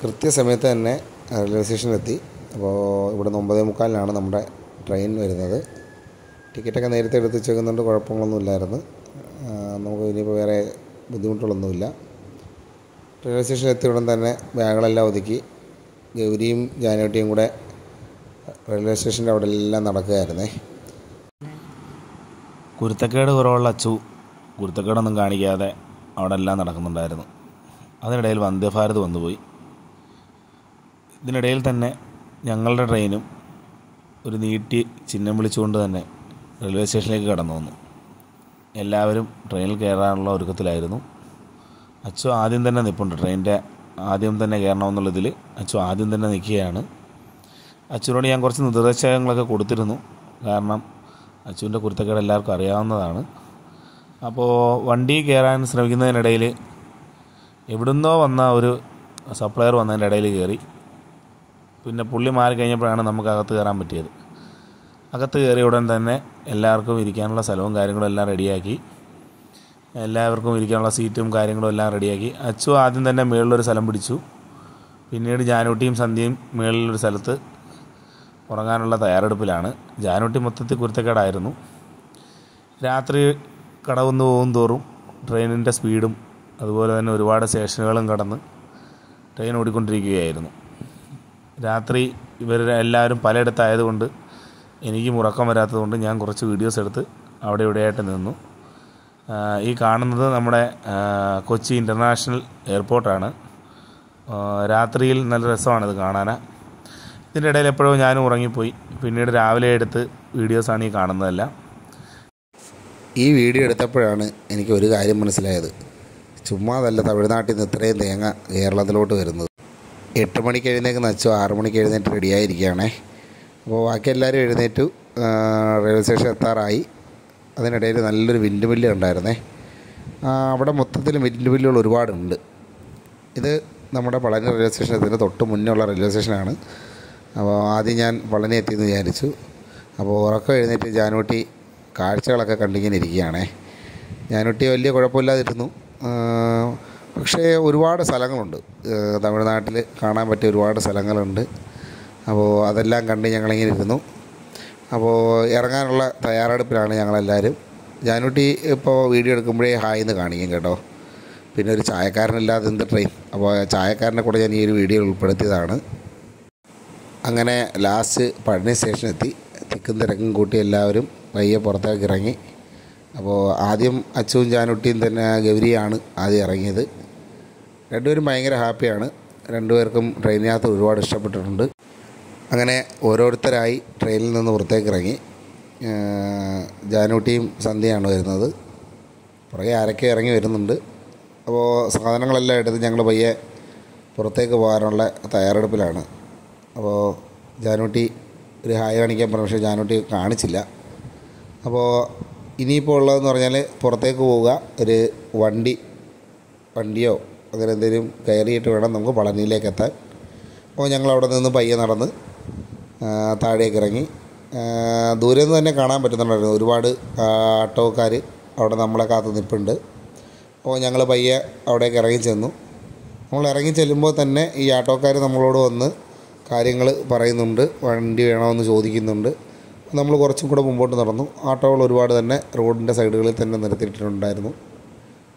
കൃത്യസമയത്ത് തന്നെ റെയിൽവേ സ്റ്റേഷനിലെത്തി. അപ്പോൾ ഇവിടെ 9:45-നാണ് നമ്മുടെ ട്രെയിൻ വരുന്നത്. ടിക്കറ്റൊക്കെ നേരത്തെ എടുത്ത് വെച്ചേക്കുന്നുണ്ട്, കുഴപ്പങ്ങളൊന്നും ഇല്ലായിരുന്നു. നമുക്ക് ഇനിയിപ്പോൾ വേറെ ബുദ്ധിമുട്ടുകളൊന്നുമില്ല. റെയിൽവേ സ്റ്റേഷനിലെത്തിയ ഉടൻ തന്നെ ബാഗുകളെല്ലാം ഒതുക്കി ഗൗരിയും ജാനുവട്ടിയും കൂടെ റെയിൽവേ സ്റ്റേഷൻ്റെ അവിടെ എല്ലാം നടക്കുകയായിരുന്നേ. കുരുത്തക്കേട് കുറവുള്ള അച്ചു കുരുത്തക്കേടൊന്നും കാണിക്കാതെ അവിടെ എല്ലാം നടക്കുന്നുണ്ടായിരുന്നു. അതിനിടയിൽ വന്ദേഭാരത് വന്നുപോയി. ഇതിനിടയിൽ തന്നെ ഞങ്ങളുടെ ട്രെയിനും ഒരു നീട്ടി ചിഹ്നം വിളിച്ചുകൊണ്ട് തന്നെ റെയിൽവേ സ്റ്റേഷനിലേക്ക് കടന്നു വന്നു. എല്ലാവരും ട്രെയിനിൽ കയറാനുള്ള ഒരുക്കത്തിലായിരുന്നു. അച്ചു ആദ്യം തന്നെ നിൽപ്പുണ്ട്. ട്രെയിനിൻ്റെ ആദ്യം തന്നെ കയറണമെന്നുള്ളതിൽ അച്ചു ആദ്യം തന്നെ നിൽക്കുകയാണ്. അച്ചുവിനോട് ഞാൻ കുറച്ച് നിർദ്ദേശങ്ങളൊക്കെ കൊടുത്തിരുന്നു. കാരണം അച്ചുവിൻ്റെ കുരുത്തക്കേട് എല്ലാവർക്കും അറിയാവുന്നതാണ്. അപ്പോൾ വണ്ടി കയറാൻ ശ്രമിക്കുന്നതിനിടയിൽ എവിടുന്നോ വന്ന ഒരു സപ്ലയർ വന്നതിൻ്റെ ഇടയിൽ കയറി. പിന്നെ പുള്ളി മാറി കഴിഞ്ഞപ്പോഴാണ് നമുക്ക് അകത്ത് കയറാൻ പറ്റിയത്. അകത്ത് കയറിയ ഉടൻ തന്നെ എല്ലാവർക്കും ഇരിക്കാനുള്ള സ്ഥലവും കാര്യങ്ങളും എല്ലാം റെഡിയാക്കി. എല്ലാവർക്കും ഇരിക്കാനുള്ള സീറ്റും കാര്യങ്ങളും എല്ലാം റെഡിയാക്കി. അച്ചു ആദ്യം തന്നെ മുകളിലൊരു സ്ഥലം പിടിച്ചു. പിന്നീട് ജാനുട്ടിയും സന്ധ്യയും മുകളിലൊരു സ്ഥലത്ത് ഉറങ്ങാനുള്ള തയ്യാറെടുപ്പിലാണ്. ജാനുട്ടി മൊത്തത്തിൽ കുരുത്തക്കേടായിരുന്നു. രാത്രി കടന്നു പോകും തോറും ട്രെയിനിൻ്റെ സ്പീഡും അതുപോലെ തന്നെ ഒരുപാട് സ്റ്റേഷനുകളും കടന്ന് ട്രെയിൻ ഓടിക്കൊണ്ടിരിക്കുകയായിരുന്നു. രാത്രി ഇവരെല്ലാവരും പലയിടത്തായതുകൊണ്ട് എനിക്കും ഉറക്കം വരാത്തതുകൊണ്ട് ഞാൻ കുറച്ച് വീഡിയോസ് എടുത്ത് അവിടെ ഇവിടെയായിട്ട് നിന്നു. ഈ കാണുന്നത് നമ്മുടെ കൊച്ചി ഇൻ്റർനാഷണൽ എയർപോർട്ടാണ്. രാത്രിയിൽ നല്ല രസമാണിത് കാണാൻ. ഇതിൻ്റെ ഇടയിൽ എപ്പോഴോ ഞാനും ഉറങ്ങിപ്പോയി. പിന്നീട് രാവിലെ എടുത്ത് വീഡിയോസാണ് ഈ കാണുന്നതെല്ലാം. ഈ വീഡിയോ എടുത്തപ്പോഴാണ് എനിക്ക് ഒരു കാര്യം മനസ്സിലായത്. ചുമ്മാതല്ല തമിഴ്നാട്ടിൽ നിന്ന് ഇത്രയും തേങ്ങ കേരളത്തിലോട്ട് വരുന്നത്. 8 മണിക്ക് എഴുന്നേക്കുന്ന അച്ചു 6 മണിക്ക് എഴുന്നേറ്റ് റെഡിയായിരിക്കുകയാണേ. അപ്പോൾ ബാക്കി എല്ലാവരും എഴുന്നേറ്റു. റെയിൽവേ സ്റ്റേഷൻ എത്താറായി. അതിനിടയിൽ നല്ലൊരു വിൻഡ് മില്ല് ഉണ്ടായിരുന്നേ. അവിടെ മൊത്തത്തിൽ വിൻഡ് മില്ലുകൾ ഒരുപാടുണ്ട്. ഇത് നമ്മുടെ പളനി റെയിൽവേ സ്റ്റേഷനത്തിന് തൊട്ട് മുന്നേ ഉള്ള റെയിൽവേ സ്റ്റേഷനാണ്. അപ്പോൾ ആദ്യം ഞാൻ പളനി എത്തിയെന്ന് വിചാരിച്ചു. അപ്പോൾ ഉറക്കം എഴുന്നേറ്റ് ജാനുട്ടി കാഴ്ചകളൊക്കെ കണ്ടിങ്ങനെ ഇരിക്കുകയാണേ. ജാനുട്ടി വലിയ കുഴപ്പമില്ലാതിരുന്നു. പക്ഷേ ഒരുപാട് സ്ഥലങ്ങളുണ്ട് തമിഴ്നാട്ടിൽ കാണാൻ പറ്റിയ ഒരുപാട് സ്ഥലങ്ങളുണ്ട്. അപ്പോൾ അതെല്ലാം കണ്ട് ഞങ്ങളിങ്ങനെ ഇരുന്നു. അപ്പോൾ ഇറങ്ങാനുള്ള തയ്യാറെടുപ്പിലാണ് ഞങ്ങളെല്ലാവരും. ജാനുട്ടി ഇപ്പോൾ വീഡിയോ എടുക്കുമ്പോഴേ ഹായ് എന്ന് കാണിക്കും കേട്ടോ. പിന്നെ ഒരു ചായക്കാരനില്ലാതെ എന്ത് ട്രെയിൻ. അപ്പോൾ ചായക്കാരനെ കൂടെ ഞാൻ ഈ ഒരു വീഡിയോയിൽ ഉൾപ്പെടുത്തിയതാണ്. അങ്ങനെ ലാസ്റ്റ് പഴനി സ്റ്റേഷനെത്തി. തിക്കും തിരക്കും കൂട്ടി എല്ലാവരും പയ്യെ പുറത്തേക്ക് ഇറങ്ങി. അപ്പോൾ ആദ്യം അച്ചുവും ജാനുട്ടിയും തന്നെ ഗൗരിയാണ് ആദ്യം ഇറങ്ങിയത്. രണ്ടുപേരും ഭയങ്കര ഹാപ്പിയാണ്. രണ്ടുപേർക്കും ട്രെയിൻ യാത്ര ഒരുപാട് ഇഷ്ടപ്പെട്ടിട്ടുണ്ട്. അങ്ങനെ ഓരോരുത്തരായി ട്രെയിനിൽ നിന്ന് പുറത്തേക്ക് ഇറങ്ങി. ജാനുട്ടിയും സന്ധ്യയാണ് വരുന്നത്. പുറകെ ആരൊക്കെ ഇറങ്ങി വരുന്നുണ്ട്. അപ്പോൾ സാധനങ്ങളെല്ലാം എടുത്ത് ഞങ്ങൾ പയ്യെ പുറത്തേക്ക് പോകാനുള്ള തയ്യാറെടുപ്പിലാണ്. അപ്പോൾ ജാനുട്ടി ഒരു ഹായ് കാണിക്കാൻ പറഞ്ഞു. പക്ഷേ ജാനുട്ടി കാണിച്ചില്ല. അപ്പോൾ ഇനിയിപ്പോൾ ഉള്ളതെന്ന് പറഞ്ഞാൽ പുറത്തേക്ക് പോവുക, ഒരു വണ്ടിയോ അങ്ങനെ എന്തെങ്കിലും കയറിയിട്ട് വേണം നമുക്ക് പളനിയിലേക്ക് എത്താൻ. അപ്പോൾ ഞങ്ങളവിടെ നിന്ന് പയ്യെ നടന്ന് താഴേക്ക് ഇറങ്ങി. ദൂരെ നിന്ന് തന്നെ കാണാൻ പറ്റുന്നുണ്ടായിരുന്നു. ഒരുപാട് ആട്ടോക്കാർ അവിടെ നമ്മളെ കാത്ത് നിൽപ്പുണ്ട്. അപ്പോൾ ഞങ്ങൾ പയ്യെ അവിടേക്ക് ഇറങ്ങി ചെന്നു. നമ്മൾ ഇറങ്ങി ചെല്ലുമ്പോൾ തന്നെ ഈ ആട്ടോക്കാർ നമ്മളോട് വന്ന് കാര്യങ്ങൾ പറയുന്നുണ്ട്, വണ്ടി വേണമെന്ന് ചോദിക്കുന്നുണ്ട്. നമ്മൾ കുറച്ചും കൂടെ മുമ്പോട്ട് നടന്നു. ആട്ടോകൾ ഒരുപാട് തന്നെ റോഡിൻ്റെ സൈഡുകളിൽ തന്നെ നിർത്തിയിട്ടുണ്ടായിരുന്നു.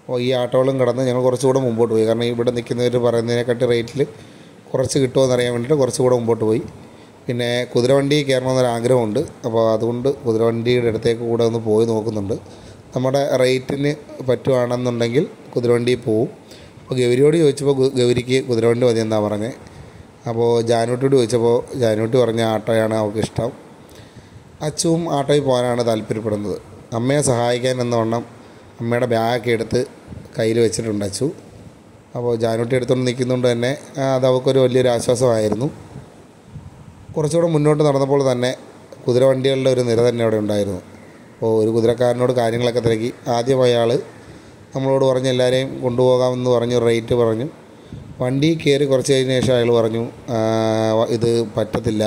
അപ്പോൾ ഈ ആട്ടോകളും കടന്ന് ഞങ്ങൾ കുറച്ചുകൂടെ മുമ്പോട്ട് പോയി. കാരണം ഇവിടെ നിൽക്കുന്നവർ പറയുന്നതിനെക്കാട്ടി റേറ്റിൽ കുറച്ച് കിട്ടുമോ എന്നറിയാൻ വേണ്ടിയിട്ട് കുറച്ചുകൂടെ മുമ്പോട്ട് പോയി. പിന്നെ കുതിരവണ്ടി കയറണമെന്നൊരാഗ്രഹമുണ്ട്. അപ്പോൾ അതുകൊണ്ട് കുതിരവണ്ടിയുടെ അടുത്തേക്ക് കൂടെ ഒന്ന് പോയി നോക്കുന്നുണ്ട്. നമ്മുടെ റേറ്റിന് പറ്റുകയാണെന്നുണ്ടെങ്കിൽ കുതിരവണ്ടിയിൽ പോവും. അപ്പോൾ ഗൗരിയോട് ചോദിച്ചപ്പോൾ ഗൗരിക്ക് കുതിരവണ്ടി മതി എന്നാണ് പറഞ്ഞത്. അപ്പോൾ ജാനുട്ടിയോട് ചോദിച്ചപ്പോൾ ജാനുട്ടി പറഞ്ഞ ആട്ടോയാണ് അവൾക്ക് ഇഷ്ടം. അച്ചുവും ആട്ടോയിൽ പോകാനാണ് താല്പര്യപ്പെടുന്നത്. അമ്മയെ സഹായിക്കാൻ എന്നവണ്ണം അമ്മയുടെ ബാഗൊക്കെ എടുത്ത് കയ്യിൽ വെച്ചിട്ടുണ്ട് അച്ചു. അപ്പോൾ ജാനുട്ടി എടുത്തുകൊണ്ട് നിൽക്കുന്നതുകൊണ്ട് തന്നെ അത് അവൾക്കൊരു വലിയൊരു ആശ്വാസമായിരുന്നു. കുറച്ചുകൂടെ മുന്നോട്ട് നടന്നപ്പോൾ തന്നെ കുതിരവണ്ടികളുടെ ഒരു നിര തന്നെ അവിടെ ഉണ്ടായിരുന്നു. അപ്പോൾ ഒരു കുതിരക്കാരനോട് കാര്യങ്ങളൊക്കെ തിരക്കി. ആദ്യം അയാൾ നമ്മളോട് പറഞ്ഞ് എല്ലാവരെയും കൊണ്ടുപോകാമെന്ന് പറഞ്ഞു, റേറ്റ് പറഞ്ഞു. വണ്ടി കയറി കുറച്ച് കഴിഞ്ഞ ശേഷം അയാൾ പറഞ്ഞു, ഇത് പറ്റത്തില്ല,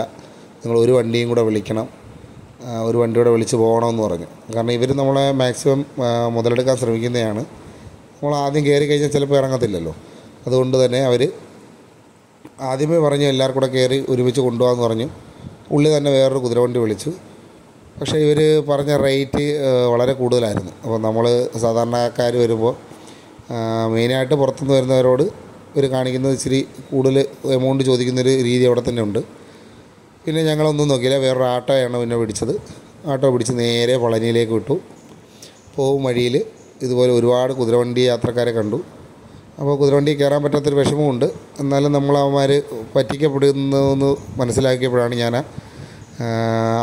നിങ്ങൾ ഒരു വണ്ടിയും കൂടെ വിളിക്കണം, ഒരു വണ്ടിയോടെ വിളിച്ച് പോകണമെന്ന് പറഞ്ഞു. കാരണം ഇവർ നമ്മളെ മാക്സിമം മുതലെടുക്കാൻ ശ്രമിക്കുന്നതാണ്. നമ്മൾ ആദ്യം കയറി കഴിഞ്ഞാൽ ചിലപ്പോൾ ഇറങ്ങത്തില്ലല്ലോ. അതുകൊണ്ട് തന്നെ അവർ ആദ്യമേ പറഞ്ഞു എല്ലാവർക്കും കൂടെ കയറി ഒരുമിച്ച് കൊണ്ടുപോകാമെന്ന് പറഞ്ഞു. പുള്ളി തന്നെ വേറൊരു കുതിരവണ്ടി വിളിച്ചു. പക്ഷേ ഇവർ പറഞ്ഞ റേറ്റ് വളരെ കൂടുതലായിരുന്നു. അപ്പോൾ നമ്മൾ സാധാരണക്കാർ വരുമ്പോൾ മെയിനായിട്ട് പുറത്തുനിന്ന് വരുന്നവരോട് ഇവർ കാണിക്കുന്നത് ഇച്ചിരി കൂടുതൽ എമൗണ്ട് ചോദിക്കുന്നൊരു രീതി അവിടെ തന്നെ ഉണ്ട്. പിന്നെ ഞങ്ങളൊന്നും നോക്കിയില്ല, വേറൊരു ആട്ടോയാണ് പിന്നെ പിടിച്ചത്. ആട്ടോ പിടിച്ച് നേരെ പളനിയിലേക്ക് വിട്ടു. പോകും വഴിയിൽ ഇതുപോലെ ഒരുപാട് കുതിരവണ്ടി യാത്രക്കാരെ കണ്ടു. അപ്പോൾ കുതിരവണ്ടി കയറാൻ പറ്റാത്തൊരു വിഷമമുണ്ട്. എന്നാലും നമ്മളവന്മാർ പറ്റിക്കപ്പെടുന്നതെന്ന് മനസ്സിലാക്കിയപ്പോഴാണ് ഞാൻ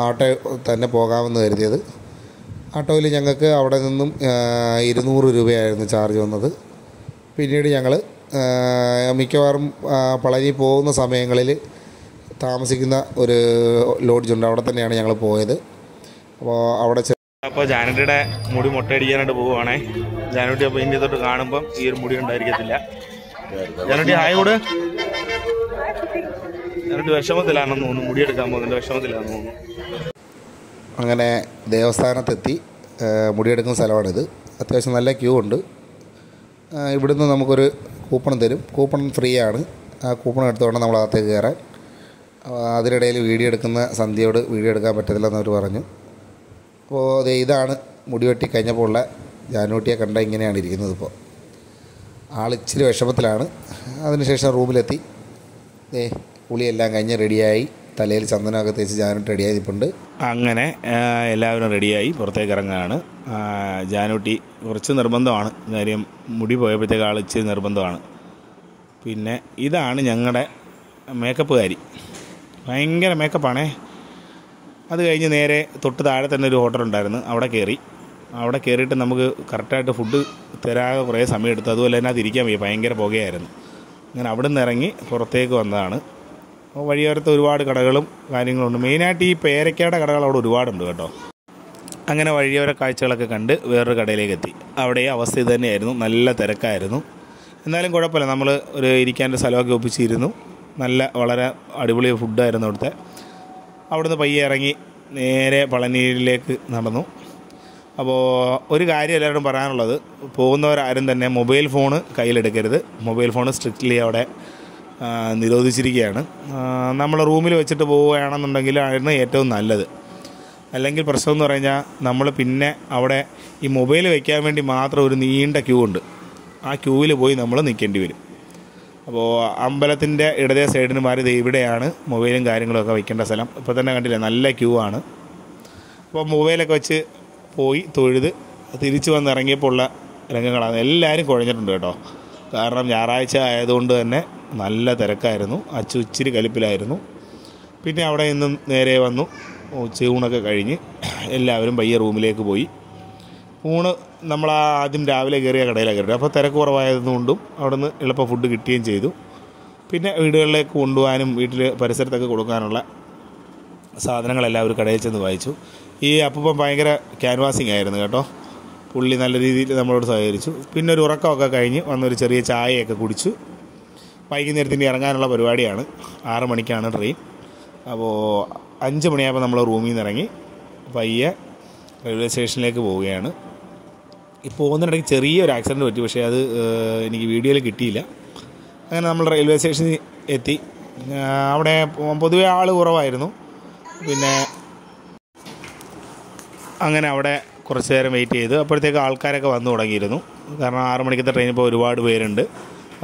ആട്ടോ തന്നെ പോകാമെന്ന് കരുതിയത്. ആട്ടോയിൽ ഞങ്ങൾക്ക് അവിടെ നിന്നും 200 രൂപയായിരുന്നു ചാർജ് വന്നത്. പിന്നീട് ഞങ്ങൾ മിക്കവാറും പളനി പോകുന്ന സമയങ്ങളിൽ താമസിക്കുന്ന ഒരു ലോഡ്ജുണ്ട്, അവിടെ തന്നെയാണ് ഞങ്ങൾ പോയത്. അപ്പോൾ ജാനുട്ടിയുടെ മുടി മുട്ടയടിക്കാനായിട്ട് പോവുകയാണേ. ജാനുട്ടി അപ്പോൾ ഇതിൻ്റെ തൊട്ട് കാണുമ്പം ഈ ഒരു മുടി ഉണ്ടായിരിക്കത്തില്ല. ജാനുട്ടി ഹായ് കൂടെ. ജാനുട്ടി വിഷമത്തിലാണെന്ന് തോന്നുന്നു, മുടിയെടുക്കാൻ പോകുന്നതിൻ്റെ വിഷമത്തിലാണെന്ന് തോന്നുന്നു. അങ്ങനെ ദേവസ്ഥാനത്തെത്തി. മുടിയെടുക്കുന്ന സ്ഥലമാണിത്. അത്യാവശ്യം നല്ല ക്യൂ ഉണ്ട്. ഇവിടുന്ന് നമുക്കൊരു കൂപ്പൺ തരും. കൂപ്പൺ ഫ്രീ ആണ്. ആ കൂപ്പൺ എടുത്തുകൊണ്ട് നമ്മൾ അകത്തേക്ക് കയറാൻ. അതിനിടയിൽ വീഡിയോ എടുക്കുന്ന സന്ധ്യയോട് വീഡിയോ എടുക്കാൻ പറ്റത്തില്ലെന്ന് അവർ പറഞ്ഞു. അപ്പോൾ ഇതാണ് മുടി വെട്ടി കഴിഞ്ഞപ്പോൾ ഉള്ള ജാനുട്ടിയെ കണ്ട ഇങ്ങനെയാണ് ഇരിക്കുന്നത്. ഇപ്പോൾ ആളിച്ചിരി വിഷമത്തിലാണ്. അതിനുശേഷം റൂമിലെത്തി കുളിയെല്ലാം കഴിഞ്ഞ് റെഡിയായി, തലയിൽ ചന്ദനമൊക്കെ തേച്ച് ജാനുട്ടി റെഡിയായി നിൽപ്പുണ്ട്. അങ്ങനെ എല്ലാവരും റെഡിയായി പുറത്തേക്ക് ഇറങ്ങാനാണ്. ജാനുട്ടി കുറച്ച് നിർബന്ധമാണ്, കാര്യം മുടി പോയപ്പോഴത്തേക്ക് ആൾ ഇച്ചിരി നിർബന്ധമാണ്. പിന്നെ ഇതാണ് ഞങ്ങളുടെ മേക്കപ്പുകാരി, ഭയങ്കര മേക്കപ്പാണേ. അത് കഴിഞ്ഞ് നേരെ തൊട്ട് താഴെ തന്നെ ഒരു ഹോട്ടലുണ്ടായിരുന്നു, അവിടെ കയറിയിട്ട് നമുക്ക് കറക്റ്റായിട്ട് ഫുഡ് തരാതെ കുറേ സമയം എടുത്തു. അതുപോലെ തന്നെ അതിരിക്കാൻ വയ്യ, ഭയങ്കര പുകയായിരുന്നു. അങ്ങനെ അവിടെ നിന്ന് ഇറങ്ങി പുറത്തേക്ക് വന്നതാണ്. വഴിയോരത്ത് ഒരുപാട് കടകളും കാര്യങ്ങളുണ്ട്. മെയിനായിട്ട് ഈ പേരയ്ക്കയുടെ കടകൾ അവിടെ ഒരുപാടുണ്ട് കേട്ടോ. അങ്ങനെ വഴിയോര കാഴ്ചകളൊക്കെ കണ്ട് വേറൊരു കടയിലേക്ക് എത്തി. അവിടെ അവസ്ഥ ഇത് തന്നെയായിരുന്നു, നല്ല തിരക്കായിരുന്നു. എന്നാലും കുഴപ്പമില്ല, നമ്മൾ ഒരു ഇരിക്കാൻ്റെ സ്ഥലമൊക്കെ ഒപ്പിച്ചിരുന്നു. വളരെ അടിപൊളി ഫുഡായിരുന്നു അവിടുത്തെ. അവിടുന്ന് പയ്യെ ഇറങ്ങി നേരെ പളനിയിലേക്ക് നടന്നു. അപ്പോൾ ഒരു കാര്യം എല്ലാവരോടും പറയാനുള്ളത്, പോകുന്നവരാരും തന്നെ മൊബൈൽ ഫോണ് കയ്യിലെടുക്കരുത്. മൊബൈൽ ഫോൺ സ്ട്രിക്റ്റ്ലി അവിടെ നിരോധിച്ചിരിക്കുകയാണ്. നമ്മൾ റൂമിൽ വെച്ചിട്ട് പോവുകയാണെന്നുണ്ടെങ്കിൽ ആയിരുന്നു ഏറ്റവും നല്ലത്. അല്ലെങ്കിൽ പ്രശ്നം എന്ന് പറഞ്ഞാൽ നമ്മൾ പിന്നെ അവിടെ ഈ മൊബൈൽ വയ്ക്കാൻ വേണ്ടി മാത്രം ഒരു നീണ്ട ക്യൂ ഉണ്ട്. ആ ക്യൂവിൽ പോയി നമ്മൾ നിൽക്കേണ്ടി വരും. അപ്പോൾ അമ്പലത്തിൻ്റെ ഇടതേ സൈഡിന് മാറി ഇവിടെയാണ് മൊബൈലും കാര്യങ്ങളൊക്കെ വയ്ക്കേണ്ട സ്ഥലം. ഇപ്പോൾ തന്നെ കണ്ടില്ലേ, നല്ല ക്യൂ ആണ്. അപ്പോൾ മൊബൈലൊക്കെ വെച്ച് പോയി തൊഴുത് തിരിച്ചു വന്നിറങ്ങിയപ്പോൾ ഉള്ള രംഗങ്ങളാണ്. എല്ലാവരും കുഴഞ്ഞിട്ടുണ്ട് കേട്ടോ. കാരണം ഞായറാഴ്ച ആയതുകൊണ്ട് തന്നെ നല്ല തിരക്കായിരുന്നു. അച്ചു ഇച്ചിരി കലിപ്പിലായിരുന്നു. പിന്നെ അവിടെ നിന്നും നേരെ വന്നു, ഉച്ചയൂണൊക്കെ കഴിഞ്ഞ് എല്ലാവരും പയ്യെ റൂമിലേക്ക് പോയി. ഊണ് നമ്മൾ ആദ്യം രാവിലെ കയറിയ കടയിലാണ് കയറിയത്. അപ്പോൾ തിരക്ക് കുറവായതുകൊണ്ടും അവിടെ നിന്ന് എളുപ്പം ഫുഡ് കിട്ടുകയും ചെയ്തു. പിന്നെ വീടുകളിലേക്ക് കൊണ്ടുപോകാനും വീട്ടിൽ പരിസരത്തൊക്കെ കൊടുക്കാനുള്ള സാധനങ്ങളെല്ലാം ഒരു കടയിൽ ചെന്ന് വാങ്ങിച്ചു. ഈ അപ്പം ഭയങ്കര ക്യാൻവാസിങ് ആയിരുന്നു കേട്ടോ. പുള്ളി നല്ല രീതിയിൽ നമ്മളോട് സഹകരിച്ചു. പിന്നെ ഒരു ഉറക്കമൊക്കെ കഴിഞ്ഞ് വന്നൊരു ചെറിയ ചായയൊക്കെ കുടിച്ചു. വൈകുന്നേരത്തിന് ഇറങ്ങാനുള്ള പരിപാടിയാണ്. 6 മണിക്കാണ് ട്രെയിൻ. അപ്പോൾ 5 മണിയായപ്പോൾ നമ്മൾ റൂമിൽ നിന്ന് ഇറങ്ങി പയ്യെ റെയിൽവേ സ്റ്റേഷനിലേക്ക് പോവുകയാണ്. ഈ പോകുന്നതിനിടയ്ക്ക് ചെറിയൊരു ആക്സിഡൻറ്റ് പറ്റി, പക്ഷേ അത് എനിക്ക് വീഡിയോയിൽ കിട്ടിയില്ല. അങ്ങനെ നമ്മൾ റെയിൽവേ സ്റ്റേഷനിൽ എത്തി. അവിടെ പൊതുവെ ആൾ കുറവായിരുന്നു. പിന്നെ അങ്ങനെ അവിടെ കുറച്ച് നേരം വെയിറ്റ് ചെയ്തു. അപ്പോഴത്തേക്ക് ആൾക്കാരൊക്കെ വന്നു തുടങ്ങിയിരുന്നു. കാരണം 6 മണിക്കത്തെ ട്രെയിൻ ഇപ്പോൾ ഒരുപാട് പേരുണ്ട്.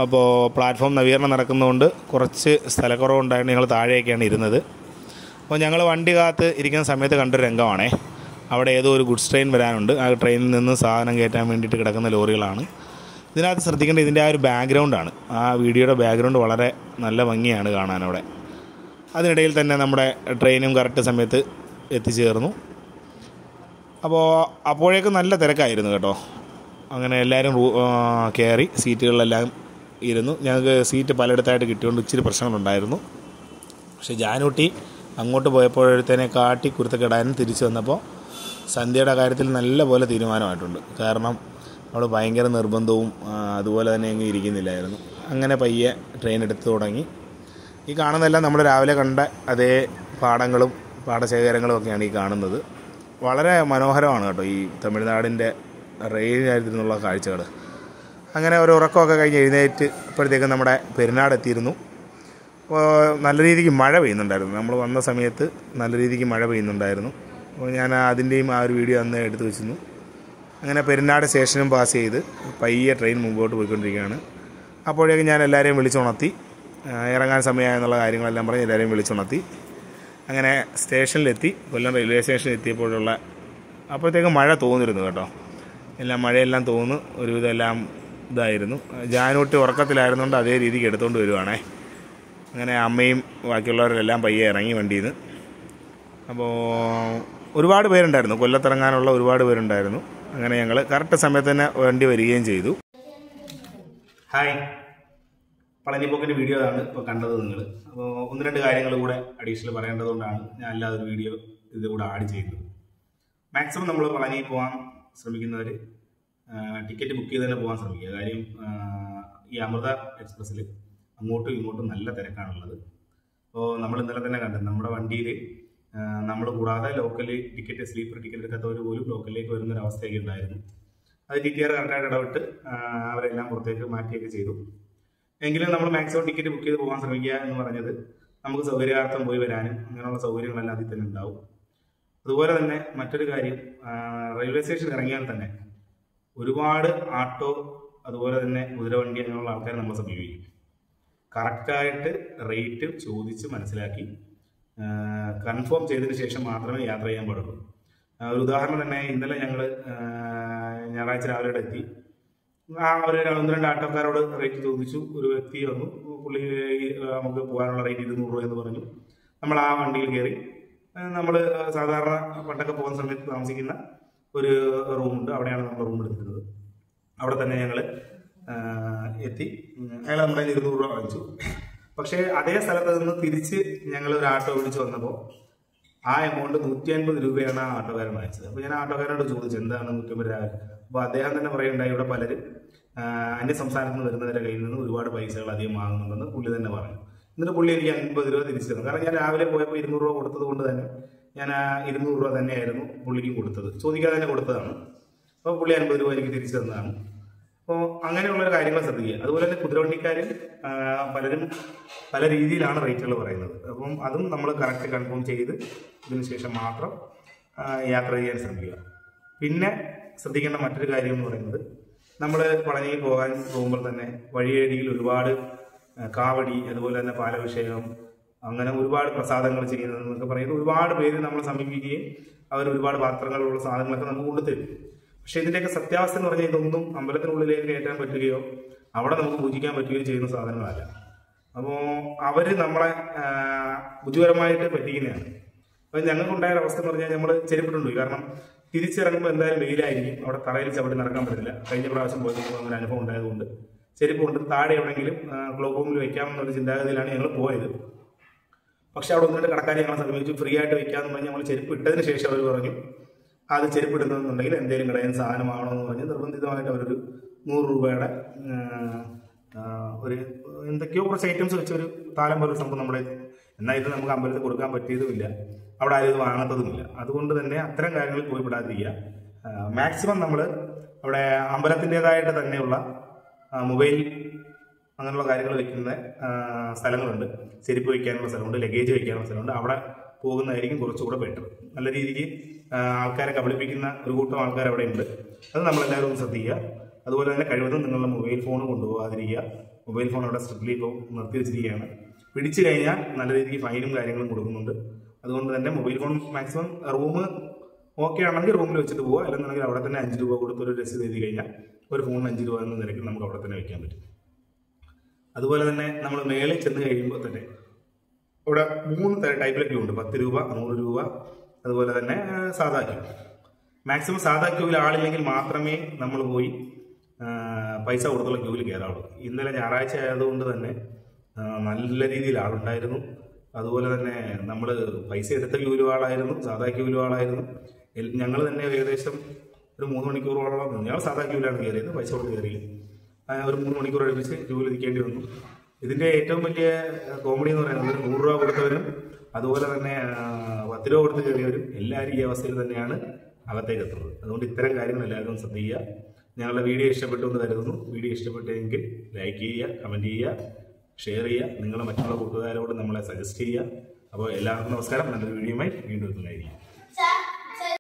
അപ്പോൾ പ്ലാറ്റ്ഫോം നവീകരണം നടക്കുന്നതുകൊണ്ട് കുറച്ച് സ്ഥലക്കുറവുണ്ടായിരുന്നു. ഞങ്ങൾ താഴെയൊക്കെയാണ് ഇരുന്നത്. അപ്പോൾ ഞങ്ങൾ വണ്ടി കാത്ത് ഇരിക്കുന്ന സമയത്ത് കണ്ടൊരു രംഗമാണേ. അവിടെ ഏതോ ഒരു ഗുഡ്സ് ട്രെയിൻ വരാനുണ്ട്. ആ ട്രെയിനിൽ നിന്ന് സാധനം കയറ്റാൻ വേണ്ടിയിട്ട് കിടക്കുന്ന ലോറികളാണ്. ഇതിനകത്ത് ശ്രദ്ധിക്കേണ്ടത് ഇതിൻ്റെ ആ ഒരു ബാക്ക്ഗ്രൗണ്ടാണ്. ആ വീഡിയോയുടെ ബാക്ക്ഗ്രൗണ്ട് വളരെ നല്ല ഭംഗിയാണ് കാണാനവിടെ. അതിനിടയിൽ തന്നെ നമ്മുടെ ട്രെയിനും കറക്റ്റ് സമയത്ത് എത്തിച്ചേർന്നു. അപ്പോഴേക്കും നല്ല തിരക്കായിരുന്നു കേട്ടോ. അങ്ങനെ എല്ലാവരും കയറി സീറ്റുകളിലെല്ലാം ഇരുന്നു. ഞങ്ങൾക്ക് സീറ്റ് പലയിടത്തായിട്ട് കിട്ടിയോണ്ട് ഇച്ചിരി പ്രശ്നങ്ങളുണ്ടായിരുന്നു. പക്ഷേ ജാനുട്ടി അങ്ങോട്ട് പോയപ്പോഴത്തേനെ കാട്ടി കുരുത്തക്കെടാനും തിരിച്ചു വന്നപ്പോൾ സന്ധ്യയുടെ കാര്യത്തിൽ നല്ല പോലെ തീരുമാനമായിട്ടുണ്ട്. കാരണം അവൾ ഭയങ്കര നിർബന്ധവും അതുപോലെ തന്നെ എങ്ങും ഇരിക്കുന്നില്ലായിരുന്നു. അങ്ങനെ പയ്യെ ട്രെയിൻ എടുത്തു തുടങ്ങി. ഈ കാണുന്നതെല്ലാം നമ്മൾ രാവിലെ കണ്ട അതേ പാടങ്ങളും പാടശേഖരങ്ങളും ഒക്കെയാണ് ഈ കാണുന്നത്. വളരെ മനോഹരമാണ് കേട്ടോ ഈ തമിഴ്നാടിൻ്റെ റെയിൽ കാര്യത്തിൽ നിന്നുള്ള കാഴ്ചകൾ. അങ്ങനെ ഒരു ഉറക്കമൊക്കെ കഴിഞ്ഞ് എഴുന്നേറ്റ് അപ്പോഴത്തേക്കും നമ്മുടെ പെരുന്നാട് എത്തിയിരുന്നു. അപ്പോൾ നല്ല രീതിക്ക് മഴ പെയ്യുന്നുണ്ടായിരുന്നു. നമ്മൾ വന്ന സമയത്ത് നല്ല രീതിക്ക് മഴ പെയ്യുന്നുണ്ടായിരുന്നു. അപ്പോൾ ഞാൻ അതിൻ്റെയും ആ ഒരു വീഡിയോ അന്ന് എടുത്തു വെച്ചിരുന്നു. അങ്ങനെ പെരുന്നാട് സ്റ്റേഷനും പാസ് ചെയ്ത് പയ്യെ ട്രെയിൻ മുമ്പോട്ട് പോയിക്കൊണ്ടിരിക്കുകയാണ്. അപ്പോഴേക്കും ഞാൻ എല്ലാവരെയും വിളിച്ചുണർത്തി, ഇറങ്ങാൻ സമയമായെന്നുള്ള കാര്യങ്ങളെല്ലാം പറഞ്ഞ് എല്ലാവരെയും വിളിച്ചുണർത്തി. അങ്ങനെ സ്റ്റേഷനിലെത്തി. കൊല്ലം റെയിൽവേ സ്റ്റേഷനിൽ എത്തിയപ്പോഴുള്ള അപ്പോഴത്തേക്കും മഴ തോന്നിരുന്നു കേട്ടോ. മഴയെല്ലാം തോന്നുന്നു. ഒരുവിധം എല്ലാം ഇതായിരുന്നു. ജാനൂട്ടി ഉറക്കത്തിലായിരുന്നുകൊണ്ട് അതേ രീതിക്ക് എടുത്തുകൊണ്ട് വരുവാണേ. അങ്ങനെ അമ്മയും ബാക്കിയുള്ളവരെല്ലാം പയ്യെ ഇറങ്ങി വണ്ടിയിൽ നിന്ന്. അപ്പോൾ ഒരുപാട് പേരുണ്ടായിരുന്നു, കൊല്ലത്തിറങ്ങാനുള്ള ഒരുപാട് പേരുണ്ടായിരുന്നു. അങ്ങനെ ഞങ്ങൾ കറക്റ്റ് സമയത്ത് തന്നെ വണ്ടി വരികയും ചെയ്തു. ഹായ്, പളനിപ്പോക്കിൻ്റെ വീഡിയോ ആണ് ഇപ്പോൾ കണ്ടത് നിങ്ങൾ. അപ്പോൾ 1-2 കാര്യങ്ങൾ കൂടെ അഡീഷണൽ പറയേണ്ടതുകൊണ്ടാണ് ഞാൻ അല്ലാതെ ഒരു വീഡിയോ ഇത് കൂടെ ആഡ് ചെയ്യുന്നത്. മാക്സിമം നമ്മൾ പളനി പോകാൻ ശ്രമിക്കുന്നവർ ടിക്കറ്റ് ബുക്ക് ചെയ്ത് തന്നെ പോകാൻ ശ്രമിക്കുക. കാര്യം ഈ അമൃത എക്സ്പ്രസ്സിൽ അങ്ങോട്ടും ഇങ്ങോട്ടും നല്ല തിരക്കാണുള്ളത്. അപ്പോൾ നമ്മൾ ഇന്നലെ തന്നെ കണ്ടത് നമ്മുടെ വണ്ടിയിൽ നമ്മൾ കൂടാതെ ലോക്കൽ ടിക്കറ്റ്, സ്ലീപ്പർ ടിക്കറ്റ് എടുക്കാത്തവർ പോലും ലോക്കലിലേക്ക് വരുന്നൊരവസ്ഥയൊക്കെ ഉണ്ടായിരുന്നു. അത് TTR കറക്റ്റായിട്ട് ഇടപെട്ട് അവരെല്ലാം പുറത്തേക്ക് മാറ്റിയൊക്കെ ചെയ്തു. എങ്കിലും നമ്മൾ മാക്സിമം ടിക്കറ്റ് ബുക്ക് ചെയ്ത് പോകാൻ ശ്രമിക്കുക എന്ന് പറഞ്ഞത് നമുക്ക് സൗകര്യാർത്ഥം പോയി വരാനും അങ്ങനെയുള്ള സൗകര്യങ്ങളെല്ലാം അതിൽ തന്നെ ഉണ്ടാവും. അതുപോലെ തന്നെ മറ്റൊരു കാര്യം, റെയിൽവേ സ്റ്റേഷൻ ഇറങ്ങിയാൽ തന്നെ ഒരുപാട് ആട്ടോ അതുപോലെ തന്നെ കുതിരവണ്ടി അങ്ങനെയുള്ള ആൾക്കാരെ നമ്മൾ സമീപിക്കും. കറക്റ്റായിട്ട് റേറ്റ് ചോദിച്ച് മനസ്സിലാക്കി കൺഫേം ചെയ്തതിന് ശേഷം മാത്രമേ യാത്ര ചെയ്യാൻ പാടുള്ളൂ. ഒരു ഉദാഹരണം തന്നെ, ഇന്നലെ ഞങ്ങൾ ഞായറാഴ്ച രാവിലെ എത്തി. ഒരു 1-2 ആട്ടോക്കാരോട് റേറ്റ് ചോദിച്ചു. ഒരു വ്യക്തി വന്നു, പുള്ളി നമുക്ക് പോകാനുള്ള റേറ്റ് 200 രൂപ എന്ന് പറഞ്ഞു. നമ്മൾ ആ വണ്ടിയിൽ കയറി. നമ്മൾ സാധാരണ പണ്ടൊക്കെ പോകുന്ന സമയത്ത് താമസിക്കുന്ന ഒരു റൂമുണ്ട്, അവിടെയാണ് നമ്മൾ റൂം എടുത്തിരുന്നത്. അവിടെ തന്നെ ഞങ്ങൾ എത്തി. അയാൾ നമ്മളെ 200 രൂപ വാങ്ങിച്ചു. പക്ഷേ അതേ സ്ഥലത്ത് നിന്ന് തിരിച്ച് ഞങ്ങൾ ഒരു ആട്ടോ വിളിച്ച് വന്നപ്പോൾ ആ എമൗണ്ട് 150 രൂപയാണ് ആ ആട്ടോക്കാരൻ വാങ്ങിച്ചത്. അപ്പോൾ ഞാൻ ആട്ടോക്കാരനോട് ചോദിച്ചു എന്താണ് 150 രൂപ. അപ്പോൾ അദ്ദേഹം തന്നെ പറയുണ്ടായി, ഇവിടെ പലരും അന്യ സംസ്ഥാനത്ത് നിന്ന് വരുന്നവരുടെ കയ്യിൽ നിന്ന് ഒരുപാട് പൈസകൾ അധികം വാങ്ങുന്നുണ്ടെന്ന് പുള്ളി തന്നെ പറഞ്ഞു. എന്നിട്ട് പുള്ളി എനിക്ക് 50 രൂപ തിരിച്ചു തന്നു. കാരണം ഞാൻ രാവിലെ പോയപ്പോൾ 200 രൂപ കൊടുത്തത് കൊണ്ട് തന്നെ ഞാൻ ആ 200 രൂപ തന്നെയായിരുന്നു പുള്ളിക്കും കൊടുത്തത്, ചോദിക്കാതെ തന്നെ കൊടുത്തതാണ്. അപ്പോൾ പുള്ളി 50 രൂപ എനിക്ക് തിരിച്ചു തന്നതാണ്. അപ്പോൾ അങ്ങനെയുള്ളൊരു കാര്യങ്ങൾ ശ്രദ്ധിക്കുക. അതുപോലെ തന്നെ കുതിരവണ്ടിക്കാർ പലരും പല രീതിയിലാണ് റേറ്റുകൾ പറയുന്നത്. അപ്പം അതും നമ്മൾ കറക്റ്റ് കൺഫേം ചെയ്ത് ഇതിന് ശേഷം മാത്രം യാത്ര ചെയ്യാൻ ശ്രമിക്കുക. പിന്നെ ശ്രദ്ധിക്കേണ്ട മറ്റൊരു കാര്യം എന്ന് പറയുന്നത്, നമ്മൾ പളനിയിൽ പോകാൻ പോകുമ്പോൾ തന്നെ വഴിയരികിൽ ഒരുപാട് കാവടി, അതുപോലെ തന്നെ പാലഭിഷേകം, അങ്ങനെ ഒരുപാട് പ്രസാദങ്ങൾ ചെയ്യുന്നതെന്നൊക്കെ പറയുന്നത് ഒരുപാട് പേര് നമ്മളെ സമീപിക്കുകയും അവർ ഒരുപാട് പാത്രങ്ങളുള്ള സാധനങ്ങളൊക്കെ നമുക്ക് കൊണ്ടുതരും. പക്ഷെ ഇതിൻ്റെയൊക്കെ സത്യാവസ്ഥ എന്ന് പറഞ്ഞാൽ ഇതൊന്നും അമ്പലത്തിനുള്ളിലേക്ക് കയറ്റാൻ പറ്റുകയോ അവിടെ നമുക്ക് പൂജിക്കാൻ പറ്റുകയോ ചെയ്യുന്ന സാധനങ്ങളല്ല. അപ്പോൾ അവർ നമ്മളെ ബുദ്ധിപരമായിട്ട് പറ്റിക്കുന്നതാണ്. അപ്പം ഞങ്ങൾക്കുണ്ടായ അവസ്ഥ എന്ന് പറഞ്ഞാൽ നമ്മൾ ചെരുപ്പിട്ടുണ്ട്. കാരണം തിരിച്ചിറങ്ങുമ്പോൾ എന്തായാലും വെയിലായിരിക്കും, അവിടെ തറയിൽ ചവിട്ടി നടക്കാൻ പറ്റില്ല. കഴിഞ്ഞ പ്രാവശ്യം പോയപ്പോൾ അങ്ങനെ അനുഭവം ഉണ്ടായതുകൊണ്ട് ചെരുപ്പ് കൊണ്ട് താഴെ എവിടെയെങ്കിലും ക്ലോക്ക് റൂമിൽ വെക്കാമെന്നൊരു ചിന്താഗതിയിലാണ് ഞങ്ങൾ പോയത്. പക്ഷെ അവിടെ 1-2 കടക്കാരെ ഞങ്ങളെ സമീപിച്ചു, ഫ്രീ ആയിട്ട് വെക്കാമെന്ന് പറഞ്ഞ് നമ്മൾ ചെരുപ്പ് ഇട്ടതിന് ശേഷം അവർ പറഞ്ഞു അത് ചെരുപ്പ് ഇടുന്നതെന്നുണ്ടെങ്കിൽ എന്തെങ്കിലും കടയിൽ സാധനമാണെന്ന് പറഞ്ഞ് നിർബന്ധിതമായിട്ട് അവരൊരു 100 രൂപയുടെ ഒരു എന്തൊക്കെയോ കുറച്ച് ഐറ്റംസ് വെച്ചൊരു താലം പോലൊരു സംഭവം നമ്മുടെ. എന്നാൽ ഇത് നമുക്ക് അമ്പലത്തിൽ കൊടുക്കാൻ പറ്റിയതുമില്ല, അവിടെ ആരും ഇത് വാങ്ങാത്തതുമില്ല. അതുകൊണ്ട് തന്നെ അത്തരം കാര്യങ്ങളിൽ പോയി പെടാതിരിക്കുക. മാക്സിമം നമ്മൾ അവിടെ അമ്പലത്തിൻ്റെതായിട്ട് തന്നെയുള്ള മൊബൈൽ അങ്ങനെയുള്ള കാര്യങ്ങൾ വെക്കുന്ന സ്ഥലങ്ങളുണ്ട്, ചെരുപ്പ് വയ്ക്കാനുള്ള സ്ഥലമുണ്ട്, ലഗേജ് വയ്ക്കാനുള്ള സ്ഥലമുണ്ട്. അവിടെ പോകുന്നതായിരിക്കും കുറച്ചുകൂടെ ബെറ്റർ. നല്ല രീതിക്ക് ആൾക്കാരെ കബളിപ്പിക്കുന്ന ഒരു കൂട്ടം ആൾക്കാർ അവിടെ ഉണ്ട്. അത് നമ്മളെല്ലാവരും ഒന്ന് ശ്രദ്ധിക്കുക. അതുപോലെ തന്നെ കഴിവതും നിങ്ങളുടെ മൊബൈൽ ഫോൺ കൊണ്ടുപോകാതിരിക്കുക. മൊബൈൽ ഫോൺ അവിടെ സ്ട്രിക്ട്ലി ഇപ്പോൾ നിർത്തി വെച്ചിരിക്കുകയാണ്. പിടിച്ചു കഴിഞ്ഞാൽ നല്ല രീതിക്ക് ഫൈനും കാര്യങ്ങളും കൊടുക്കുന്നുണ്ട്. അതുകൊണ്ട് തന്നെ mobile phone maximum room okay ആണെങ്കിൽ റൂമിൽ വെച്ചിട്ട് പോവുക. അല്ലെന്നുണ്ടെങ്കിൽ അവിടെ തന്നെ 5 രൂപ കൊടുത്തൊരു രസീത് എഴുതി കഴിഞ്ഞാൽ ഒരു ഫോണിന് 5 രൂപ എന്ന നിരക്കിൽ നമുക്ക് അവിടെ തന്നെ വയ്ക്കാൻ പറ്റും. അതുപോലെ തന്നെ നമ്മൾ മേളിൽ ചെന്ന് കഴിയുമ്പോൾ തന്നെ ഇവിടെ 3 ടൈപ്പിലെ ക്യൂ ഉണ്ട്. 10 രൂപ, 100 രൂപ, അതുപോലെ തന്നെ സാധാ ക്യൂ. മാക്സിമം സാധാ ക്യൂവിൽ ആളില്ലെങ്കിൽ മാത്രമേ നമ്മൾ പോയി പൈസ കൊടുത്തുള്ള ക്യൂവിൽ കയറാവുള്ളൂ. ഇന്നലെ ഞായറാഴ്ച ആയതുകൊണ്ട് തന്നെ നല്ല രീതിയിൽ ആളുണ്ടായിരുന്നു. അതുപോലെ തന്നെ നമ്മൾ പൈസ എടുത്ത ക്യൂവിലും ആളായിരുന്നു, സാധാ ക്യൂവിലും ആളായിരുന്നു. ഞങ്ങൾ തന്നെ ഏകദേശം ഒരു 3 മണിക്കൂറോളം ഞങ്ങൾ സാധാ ക്യൂവിലാണ് കയറിയത്, പൈസ കൊടുത്ത് കയറിയില്ല. ഒരു 3 മണിക്കൂർ അടുപ്പിച്ച് ക്യൂവിൽ ഇരിക്കേണ്ടി വന്നു. ഇതിൻ്റെ ഏറ്റവും വലിയ കോമഡി എന്ന് പറയുന്നത് 100 രൂപ കൊടുത്തവരും അതുപോലെ തന്നെ 10 രൂപ കൊടുത്ത് കയറിയവരും എല്ലാവരും ഈ അവസ്ഥയിൽ തന്നെയാണ് അകത്തേക്ക് എത്തുന്നത്. അതുകൊണ്ട് ഇത്തരം കാര്യങ്ങൾ എല്ലാവരും ശ്രദ്ധിക്കുക. ഞങ്ങളുടെ വീഡിയോ ഇഷ്ടപ്പെട്ടു എന്ന് കരുതുന്നു. വീഡിയോ ഇഷ്ടപ്പെട്ടെങ്കിൽ ലൈക്ക് ചെയ്യുക, കമൻറ്റ് ചെയ്യുക. ഷെയർ ചെയ്യുക. നിങ്ങൾ മറ്റുള്ള കൂട്ടുകാരോട് നമ്മളെ സജസ്റ്റ് ചെയ്യുക. അപ്പോൾ എല്ലാവർക്കും നമസ്കാരം. നല്ലൊരു വീഡിയോയുമായി വീണ്ടും എത്തുന്നതായിരിക്കും.